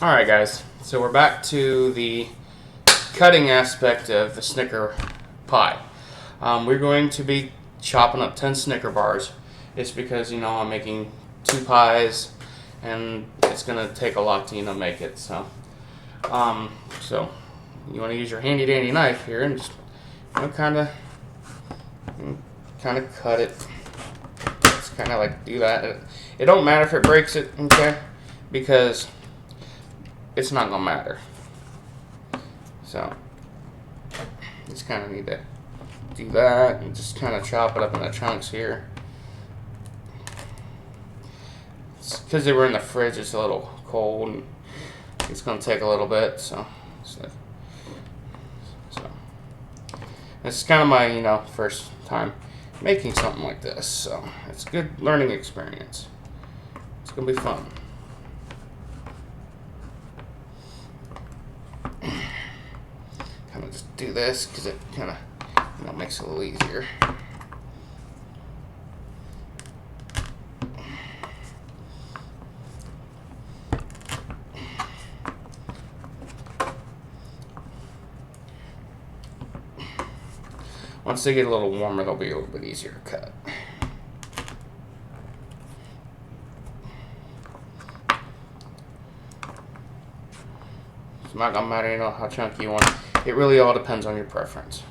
Alright guys, so we're back to the cutting aspect of the Snicker pie. We're going to be chopping up 10 Snicker bars. It's because, I'm making 2 pies and it's going to take a lot to, make it. So you want to use your handy dandy knife here and just, kind of cut it. Just kind of like do that. It don't matter if it breaks it, okay? Because it's not gonna matter. So just kind of need to do that and just kind of chop it up into chunks here. It's because they were in the fridge, it's a little cold and it's gonna take a little bit. So this is kind of my first time making something like this, so it's a good learning experience. It's gonna be fun. Kind of just do this because it kind of makes it a little easier. Once they get a little warmer, they'll be a little bit easier to cut. It's not gonna matter, how chunky you want. It really all depends on your preference.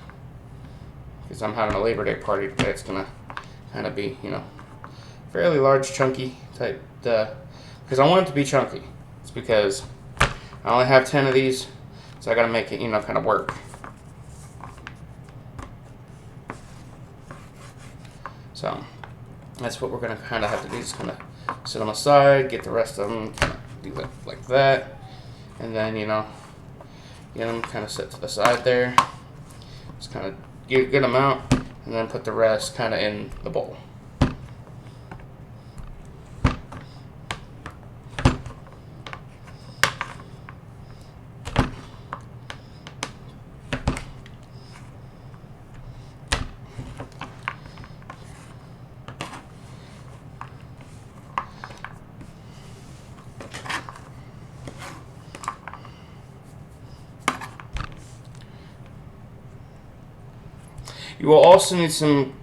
Because I'm having a Labor Day party today, it's gonna kind of be, fairly large, chunky type. Because I want it to be chunky. It's because I only have 10 of these, so I gotta make it, kind of work. So that's what we're gonna kind of have to do. Just kind of set them aside, get the rest of them, kind of do it like that, and then get them kind of set to the side there. Just kind of get a good amount, and then put the rest kind of in the bowl. You will also need some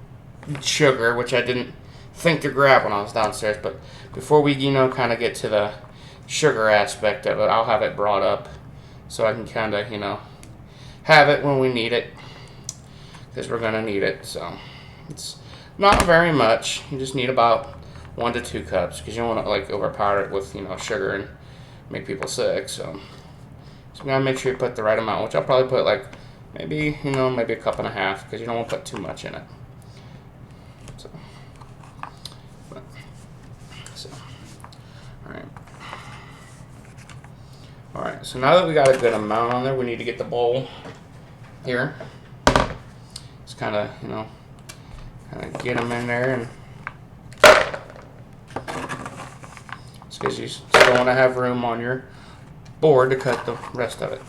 sugar, which I didn't think to grab when I was downstairs, but before we, kind of get to the sugar aspect of it, I'll have it brought up so I can kind of, have it when we need it, because we're going to need it. So it's not very much. You just need about 1 to 2 cups, because you don't want to, overpower it with, sugar and make people sick. So you got to make sure you put the right amount, which I'll probably put, maybe, maybe a cup and a half, because you don't want to put too much in it. Alright, so now that we got a good amount on there, we need to get the bowl here. Just kind of, get them in there, and it's because you still want to have room on your board to cut the rest of it.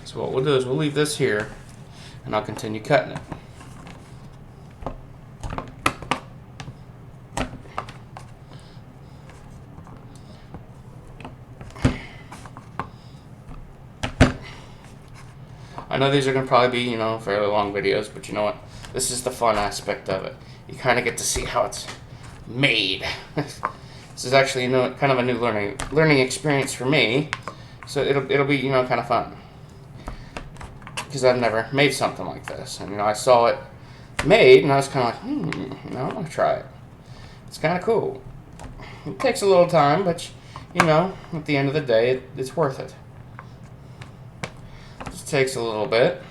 So what we'll do is we'll leave this here, and I'll continue cutting it. I know these are going to probably be, fairly long videos, but you know what? This is the fun aspect of it. You kind of get to see how it's made. This is actually, kind of a new learning experience for me. So it'll be, kind of fun. Because I've never made something like this. And, I saw it made, and I was kind of like, I want to try it. It's kind of cool. It takes a little time, but, at the end of the day, it's worth it. It just takes a little bit.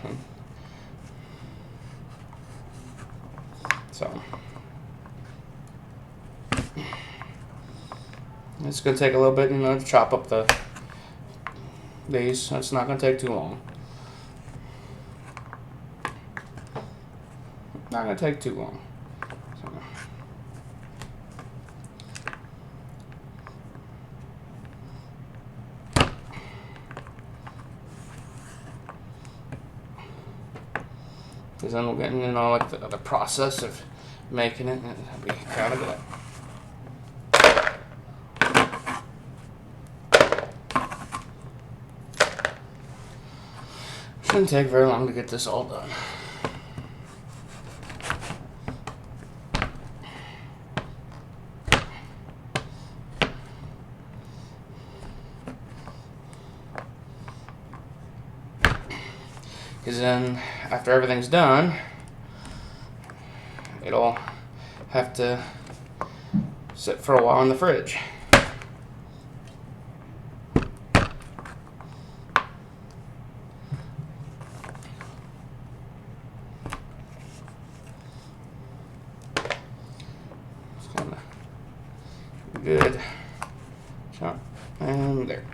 So it's going to take a little bit, to chop up these. It's not going to take too long. Not going to take too long. So. because then we'll get like the process of making it, and it'll be kind of good. Shouldn't take very long to get this all done. Because then, after everything's done, it'll have to sit for a while in the fridge. It's kind of good. So, and there.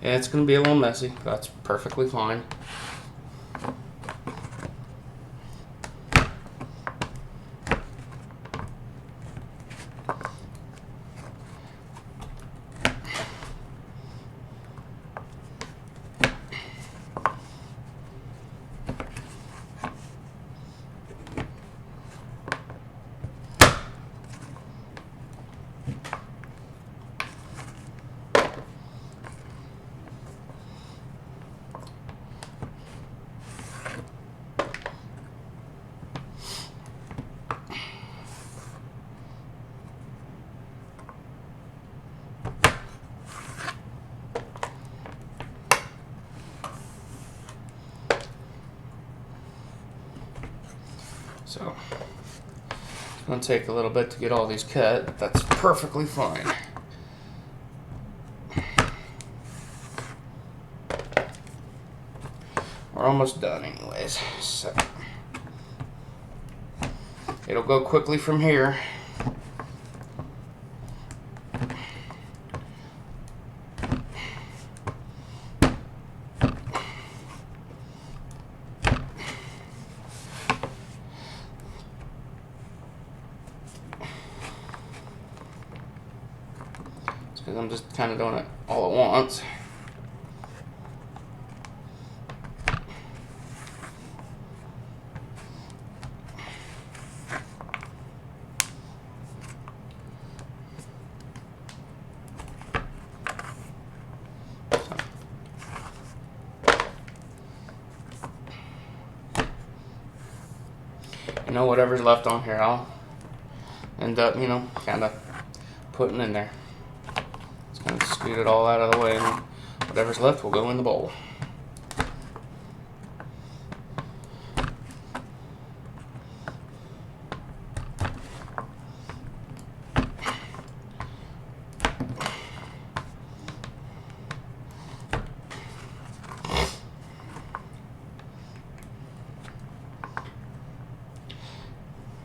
Yeah, it's going to be a little messy. That's perfectly fine. So, it's going to take a little bit to get all these cut, but that's perfectly fine. We're almost done anyways, so it'll go quickly from here. Because I'm just kind of doing it all at once. Whatever's left on here, I'll end up, kind of putting in there. Just kind of scoot it all out of the way, and whatever's left will go in the bowl.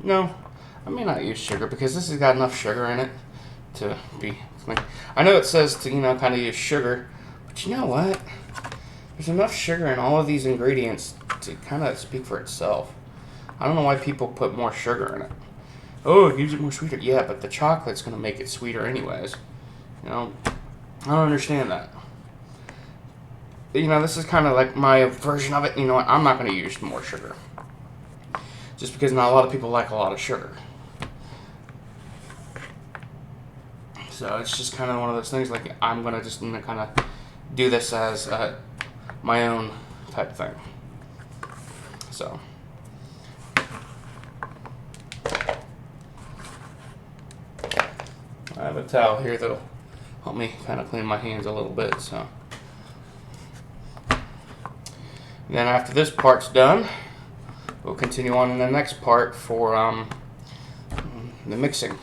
No, I may not use sugar because this has got enough sugar in it to be. I know it says to kind of use sugar, but you know what? There's enough sugar in all of these ingredients to kind of speak for itself. I don't know why people put more sugar in it. Oh, it gives it more sweeter. Yeah, but the chocolate's going to make it sweeter anyways. I don't understand that. This is kind of like my version of it. You know what? I'm not going to use more sugar. Just because not a lot of people like a lot of sugar. So it's just kind of one of those things, like I'm going to just kind of do this as my own type thing. So. I have a towel here that'll help me kind of clean my hands a little bit. So. Then after this part's done, we'll continue on in the next part for the mixing.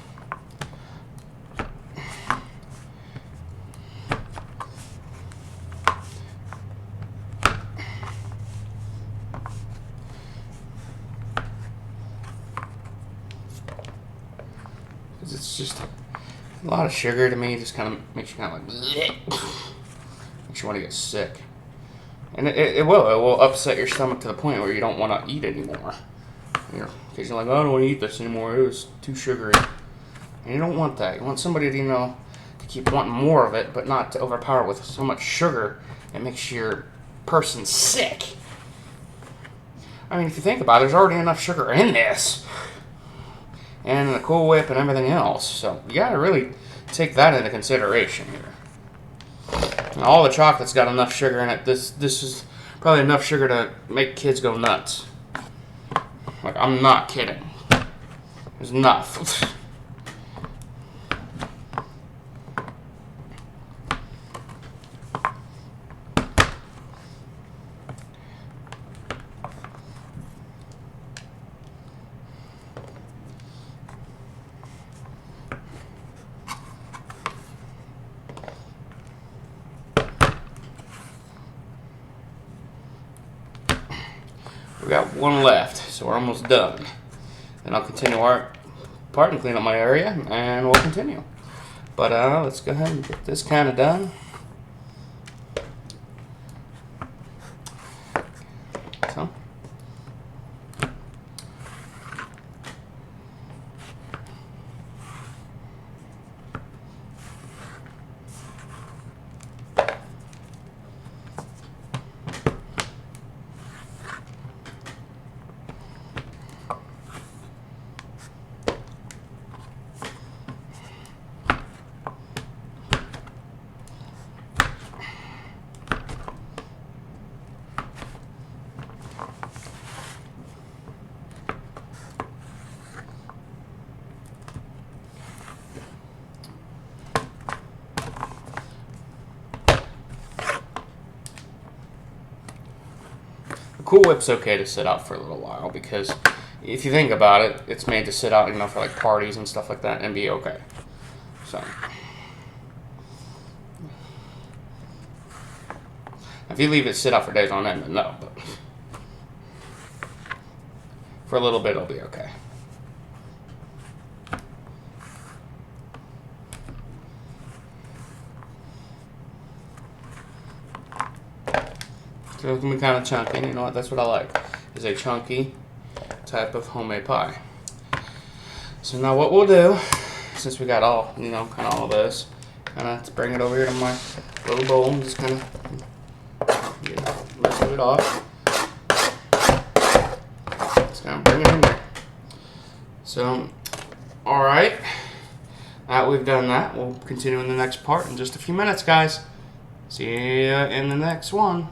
It's just a lot of sugar to me. Just kind of makes you kind of like makes you want to get sick, and it will upset your stomach to the point where you don't want to eat anymore. Because you're like, oh, I don't want to eat this anymore. It was too sugary, and you don't want that. You want somebody to to keep wanting more of it, but not to overpower it with so much sugar it makes your person sick. I mean, if you think about it, there's already enough sugar in this. And the Cool Whip and everything else. So you gotta really take that into consideration here. And all the chocolate's got enough sugar in it. This is probably enough sugar to make kids go nuts. Like, I'm not kidding. There's enough. We got one left, so we're almost done. Then I'll continue our part and clean up my area, and we'll continue. But let's go ahead and get this kind of done. So. Cool Whip's okay to sit out for a little while because if you think about it, it's made to sit out, for like parties and stuff like that and be okay. So, if you leave it sit out for days on end, then no. But for a little bit, it'll be okay. So it's going to be kind of chunky, and you know what, that's what I like, is a chunky type of homemade pie. So now what we'll do, since we got all, kind of all this, kind of bring it over here to my little bowl and just kind of get most of it off. Just kind of bring it in there. So, alright, now we've done that, we'll continue in the next part in just a few minutes, guys. See you in the next one.